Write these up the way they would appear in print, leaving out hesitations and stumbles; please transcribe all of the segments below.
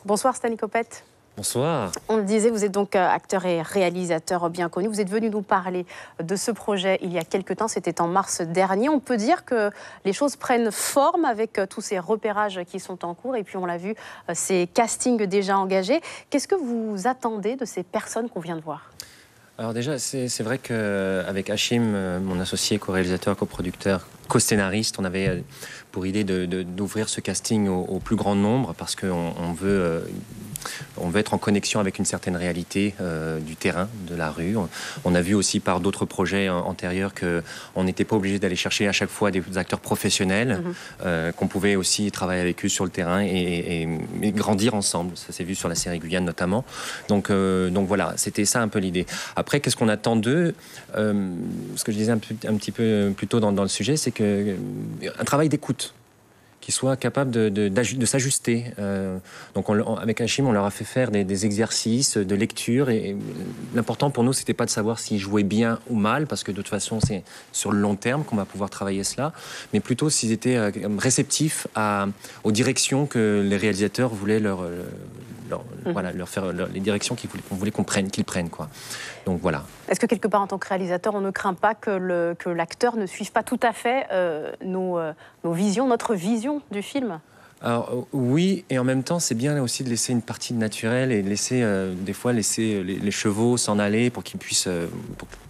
Bonsoir Stanley Copette. Bonsoir. On le disait, vous êtes donc acteur et réalisateur bien connu. Vous êtes venu nous parler de ce projet il y a quelques temps, c'était en mars dernier. On peut dire que les choses prennent forme avec tous ces repérages qui sont en cours. Et puis on l'a vu, ces castings déjà engagés. Qu'est-ce que vous attendez de ces personnes qu'on vient de voir ? Alors déjà, c'est vrai qu'avec Hachim, mon associé, co-réalisateur, coproducteur, co-scénariste, on avait pour idée d'ouvrir ce casting au plus grand nombre parce qu'on veut... On veut être en connexion avec une certaine réalité du terrain, de la rue. On a vu aussi par d'autres projets antérieurs qu'on n'était pas obligé d'aller chercher à chaque fois des acteurs professionnels, qu'on pouvait aussi travailler avec eux sur le terrain et grandir ensemble. Ça s'est vu sur la série Guyane notamment. Donc voilà, c'était ça un peu l'idée. Après, qu'est-ce qu'on attend d'eux ? Ce que je disais un petit peu plus tôt dans le sujet, c'est qu'un travail d'écoute, qui soit capable de s'ajuster. Donc avec Hachim, on leur a fait faire des exercices de lecture et l'important pour nous, c'était pas de savoir s'ils jouaient bien ou mal, parce que de toute façon, c'est sur le long terme qu'on va pouvoir travailler cela, mais plutôt s'ils étaient réceptifs aux directions que les réalisateurs voulaient leur faire, les directions qu'on voulait qu'ils prennent, quoi. Donc voilà. Est-ce que quelque part, en tant que réalisateur, on ne craint pas que l'acteur ne suive pas tout à fait nos visions, notre vision du film ? Alors oui, et en même temps, c'est bien aussi de laisser une partie naturelle et de laisser des fois laisser les chevaux s'en aller pour qu'ils puissent,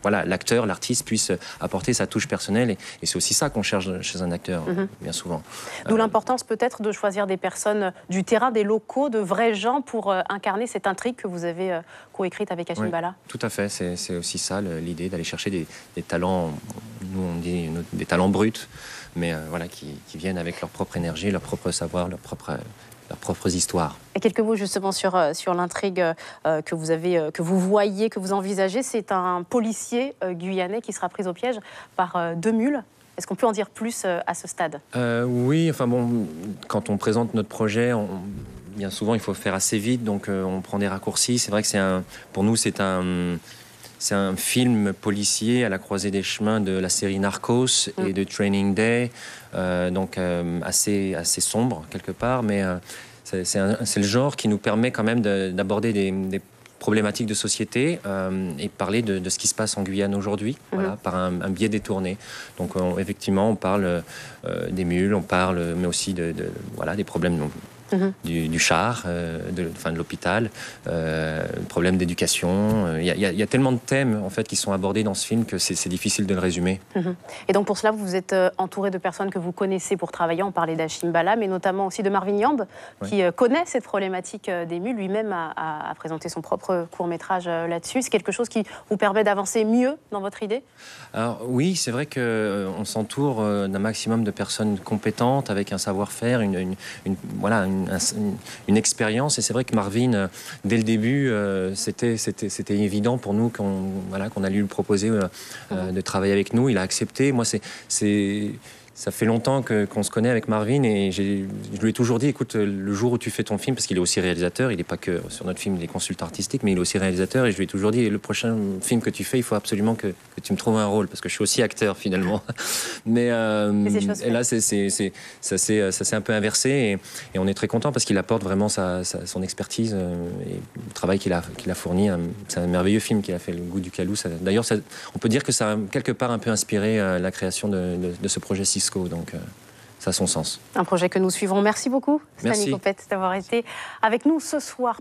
l'acteur, l'artiste puisse apporter sa touche personnelle. Et c'est aussi ça qu'on cherche chez un acteur, bien souvent. D'où l'importance peut-être de choisir des personnes du terrain, des locaux, de vrais gens pour incarner cette intrigue que vous avez coécrite avec Hachim Bala. Tout à fait, c'est aussi ça l'idée, d'aller chercher des talents, nous on dit des talents bruts, mais qui viennent avec leur propre énergie, leur propre savoir, leurs propres histoires. Et quelques mots justement sur l'intrigue que vous voyez, que vous envisagez. C'est un policier guyanais qui sera pris au piège par deux mules. Est-ce qu'on peut en dire plus à ce stade ? Oui, quand on présente notre projet, bien souvent il faut faire assez vite, donc on prend des raccourcis. C'est vrai que pour nous c'est un film policier à la croisée des chemins de la série Narcos et de Training Day, donc assez sombre quelque part, mais c'est le genre qui nous permet quand même d'aborder des problématiques de société et parler de ce qui se passe en Guyane aujourd'hui, par un biais détourné. Donc effectivement, on parle des mules, on parle mais aussi des problèmes du char, de l'hôpital, problème d'éducation. Il y a tellement de thèmes en fait qui sont abordés dans ce film que c'est difficile de le résumer. Et donc pour cela, vous êtes entouré de personnes que vous connaissez pour travailler. On parlait d'Hachim Bala, mais notamment aussi de Marvin Yamb, qui connaît cette problématique des mules. Lui-même a présenté son propre court-métrage là-dessus. C'est quelque chose qui vous permet d'avancer mieux dans votre idée ? Alors oui, c'est vrai qu'on s'entoure d'un maximum de personnes compétentes, avec un savoir-faire, une expérience. Et c'est vrai que Marvin, dès le début, c'était évident pour nous qu'on allait lui proposer de travailler avec nous. Il a accepté. Moi, ça fait longtemps qu'on se connaît avec Marvin et je lui ai toujours dit, écoute, le jour où tu fais ton film, parce qu'il est aussi réalisateur, il n'est pas que sur notre film, il est consultant artistique, mais il est aussi réalisateur, et je lui ai toujours dit, le prochain film que tu fais, il faut absolument que tu me trouves un rôle, parce que je suis aussi acteur finalement. Mais et là, ça s'est un peu inversé, et on est très content parce qu'il apporte vraiment son expertise et le travail qu'il a fourni. C'est un merveilleux film qu'il a fait, Le Goût du Calou. D'ailleurs, on peut dire que ça a quelque part un peu inspiré la création de ce projet Cisco. Donc ça a son sens. Un projet que nous suivrons. Merci beaucoup, Stanley Copette, d'avoir été avec nous ce soir.